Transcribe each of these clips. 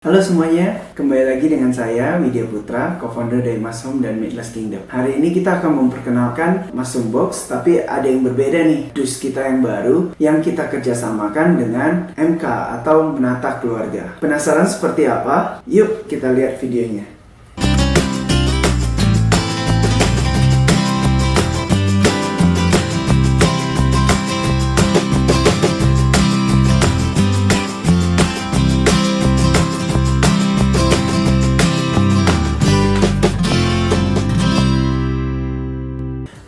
Halo semuanya, kembali lagi dengan saya Widya Putra, co-founder dari Mushroom dan Meatless Kingdom. Hari ini kita akan memperkenalkan Mushroom Box, tapi ada yang berbeda nih, dus kita yang baru yang kita kerjasamakan dengan MK atau Menata Keluarga. Penasaran seperti apa? Yuk kita lihat videonya.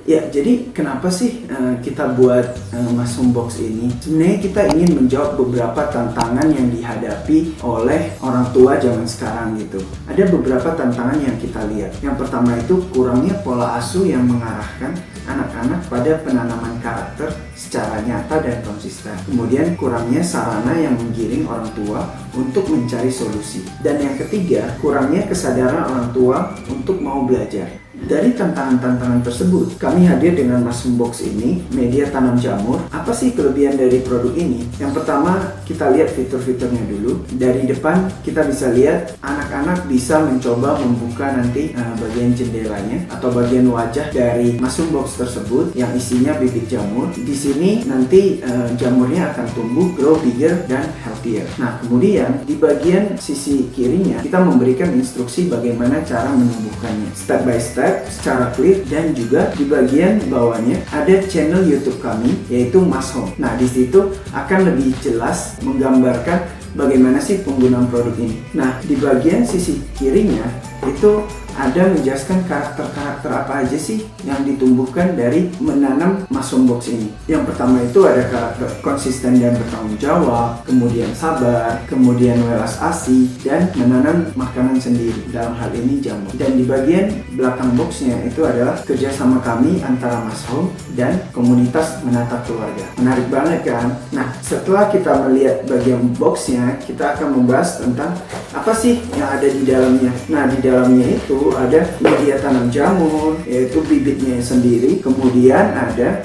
Ya, jadi kenapa sih kita buat Mushroom Box ini? Sebenarnya kita ingin menjawab beberapa tantangan yang dihadapi oleh orang tua zaman sekarang gitu. Ada beberapa tantangan yang kita lihat. Yang pertama itu kurangnya pola asuh yang mengarahkan anak-anak pada penanaman karakter secara nyata dan konsisten. Kemudian kurangnya sarana yang menggiring orang tua untuk mencari solusi. Dan yang ketiga, kurangnya kesadaran orang tua untuk mau belajar. Dari tantangan-tantangan tersebut, kami hadir dengan Mushroom Box ini, media tanam jamur. Apa sih kelebihan dari produk ini? Yang pertama, kita lihat fitur-fiturnya dulu. Dari depan, kita bisa lihat anak-anak bisa mencoba membuka nanti bagian jendelanya atau bagian wajah dari Mushroom Box tersebut yang isinya bibit jamur. Di sini nanti jamurnya akan tumbuh, grow bigger dan healthier. Nah, kemudian di bagian sisi kirinya, kita memberikan instruksi bagaimana cara menumbuhkannya. Step by step, secara clear, dan juga di bagian bawahnya ada channel YouTube kami yaitu Mushroom. Nah, di situ akan lebih jelas menggambarkan bagaimana sih penggunaan produk ini. Nah, di bagian sisi kirinya itu ada menjelaskan karakter-karakter apa aja sih yang ditumbuhkan dari menanam Mushroom Box ini. Yang pertama itu ada karakter konsisten dan bertanggung jawab, kemudian sabar, kemudian welas asih, dan menanam makanan sendiri, dalam hal ini jamur. Dan di bagian belakang boxnya itu adalah kerjasama kami antara Mushroom dan komunitas Menata Keluarga. Menarik banget kan? Nah, setelah kita melihat bagian boxnya, kita akan membahas tentang apa sih yang ada di dalamnya. Nah, di dalamnya itu ada media tanam jamur, yaitu bibitnya sendiri, kemudian ada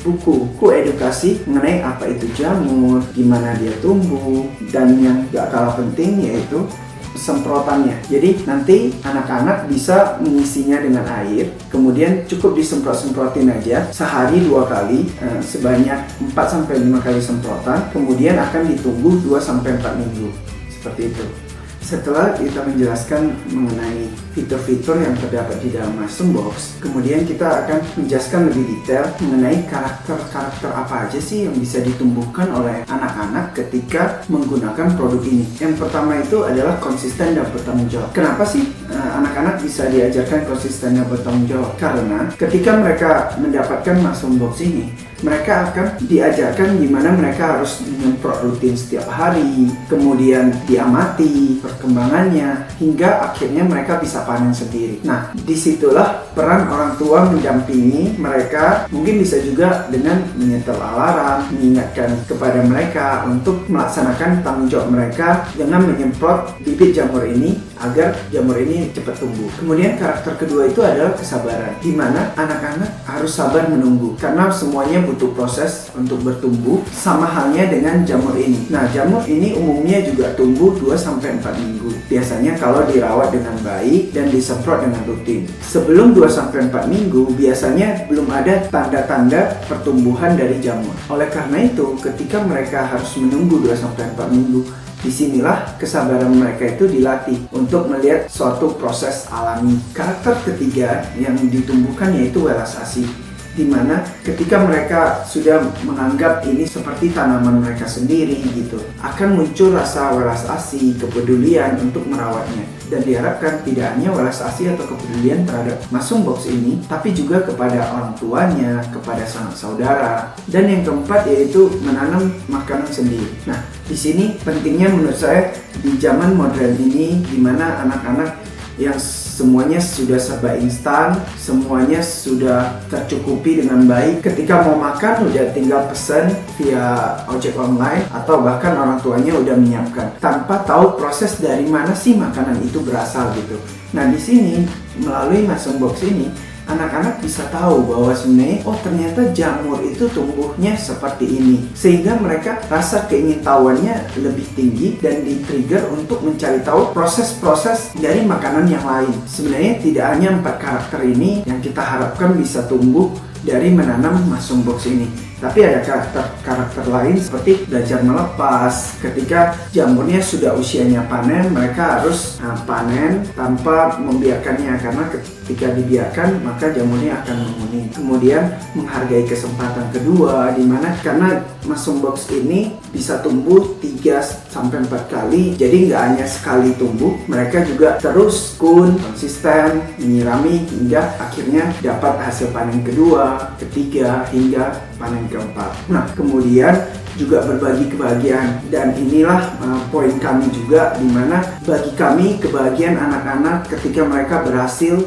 buku edukasi mengenai apa itu jamur, gimana dia tumbuh, dan yang gak kalah penting yaitu semprotannya. Jadi nanti anak-anak bisa mengisinya dengan air, kemudian cukup disemprot-semprotin aja sehari 2 kali, sebanyak 4-5 kali semprotan, kemudian akan ditunggu 2-4 minggu, seperti itu. Setelah kita menjelaskan mengenai fitur-fitur yang terdapat di dalam Mushroom Box, kemudian kita akan menjelaskan lebih detail mengenai karakter-karakter apa aja sih yang bisa ditumbuhkan oleh anak-anak ketika menggunakan produk ini. Yang pertama itu adalah konsisten dan bertanggung jawab. Kenapa sih anak-anak bisa diajarkan konsisten dan bertanggung jawab? Karena ketika mereka mendapatkan Mushroom Box ini, mereka akan diajarkan gimana mereka harus menyemprot rutin setiap hari, kemudian diamati perkembangannya, hingga akhirnya mereka bisa panen sendiri. Nah, disitulah peran orang tua mendampingi mereka, mungkin bisa juga dengan menyetel alarm, mengingatkan kepada mereka untuk melaksanakan tanggung jawab mereka dengan menyemprot bibit jamur ini agar jamur ini cepat tumbuh. Kemudian karakter kedua itu adalah kesabaran, di mana anak-anak harus sabar menunggu, karena semuanya butuh proses untuk bertumbuh, sama halnya dengan jamur ini. Nah, jamur ini umumnya juga tumbuh 2-4 minggu. Biasanya kalau dirawat dengan baik dan disemprot dengan rutin. Sebelum 2-4 minggu, biasanya belum ada tanda-tanda pertumbuhan dari jamur. Oleh karena itu, ketika mereka harus menunggu 2-4 minggu, disinilah kesabaran mereka itu dilatih untuk melihat suatu proses alami. Karakter ketiga yang ditumbuhkan yaitu welas asih, di mana ketika mereka sudah menganggap ini seperti tanaman mereka sendiri gitu, akan muncul rasa welas asih, kepedulian untuk merawatnya. Dan diharapkan tidak hanya welas asih atau kepedulian terhadap Mushroom Box ini, tapi juga kepada orang tuanya, kepada sanak saudara. Dan yang keempat yaitu menanam makanan sendiri. Nah, di sini pentingnya menurut saya di zaman modern ini, di mana anak-anak yang semuanya sudah serba instan, semuanya sudah tercukupi dengan baik. Ketika mau makan udah tinggal pesan via ojek online atau bahkan orang tuanya udah menyiapkan tanpa tahu proses dari mana sih makanan itu berasal gitu. Nah, di sini melalui Mushroom Box ini anak-anak bisa tahu bahwa sebenarnya oh ternyata jamur itu tumbuhnya seperti ini, sehingga mereka rasa keingintahuannya lebih tinggi dan di-trigger untuk mencari tahu proses-proses dari makanan yang lain. Sebenarnya tidak hanya 4 karakter ini yang kita harapkan bisa tumbuh dari menanam mushroom box ini, tapi ada karakter lain seperti belajar melepas. Ketika jamurnya sudah usianya panen, mereka harus panen tanpa membiarkannya, karena ketika dibiarkan maka jamurnya akan menguning. Kemudian menghargai kesempatan kedua, dimana karena mushroom box ini bisa tumbuh 3-4 kali, jadi nggak hanya sekali tumbuh, mereka juga terus konsisten menyirami hingga akhirnya dapat hasil panen kedua, ketiga, hingga panen keempat. Nah, kemudian juga berbagi kebahagiaan, dan inilah poin kami juga, dimana bagi kami kebahagiaan anak-anak ketika mereka berhasil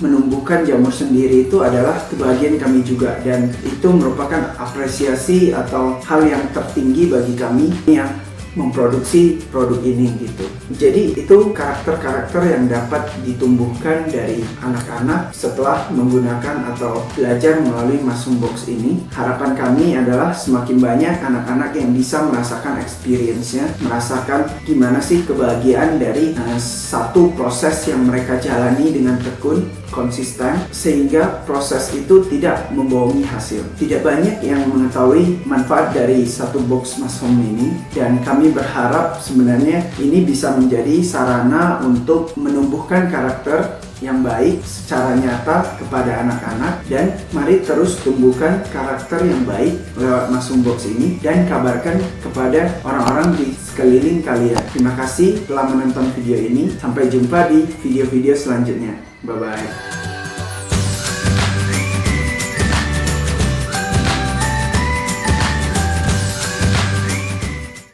menumbuhkan jamur sendiri itu adalah kebahagiaan kami juga, dan itu merupakan apresiasi atau hal yang tertinggi bagi kami yang memproduksi produk ini gitu. Jadi itu karakter-karakter yang dapat ditumbuhkan dari anak-anak setelah menggunakan atau belajar melalui mushroom box ini. Harapan kami adalah semakin banyak anak-anak yang bisa merasakan experience-nya, merasakan gimana sih kebahagiaan dari satu proses yang mereka jalani dengan tekun, konsisten, sehingga proses itu tidak membohongi hasil. Tidak banyak yang mengetahui manfaat dari satu box mushroom ini, dan kami berharap sebenarnya ini bisa menjadi sarana untuk menumbuhkan karakter yang baik secara nyata kepada anak-anak, dan mari terus tumbuhkan karakter yang baik lewat mushroom box ini dan kabarkan kepada orang-orang di sekeliling kalian. Terima kasih telah menonton video ini. Sampai jumpa di video-video selanjutnya. Bye-bye.